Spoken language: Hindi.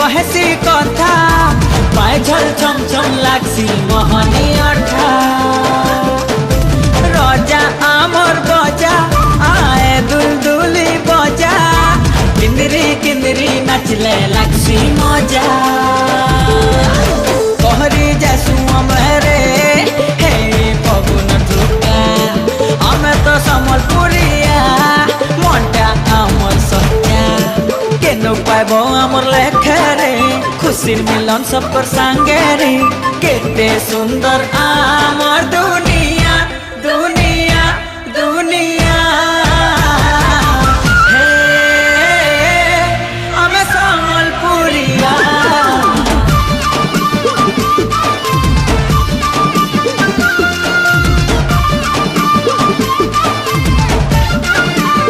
कहेसी कथा पाए झल छम छम लागसी मोहनी अठा रजा आमर बजा आए दुलदुली बजा किंदरी किंदरी नाचले लागसी मजा कहरी जासु अमरे हे पवन टुका हमें तो समलपुरिया मनटा आमर सत्या केनो पाइबो आमर लेखरे खुशी मिलन सब पर संगे रे केते सुंदर आमर दुनिया।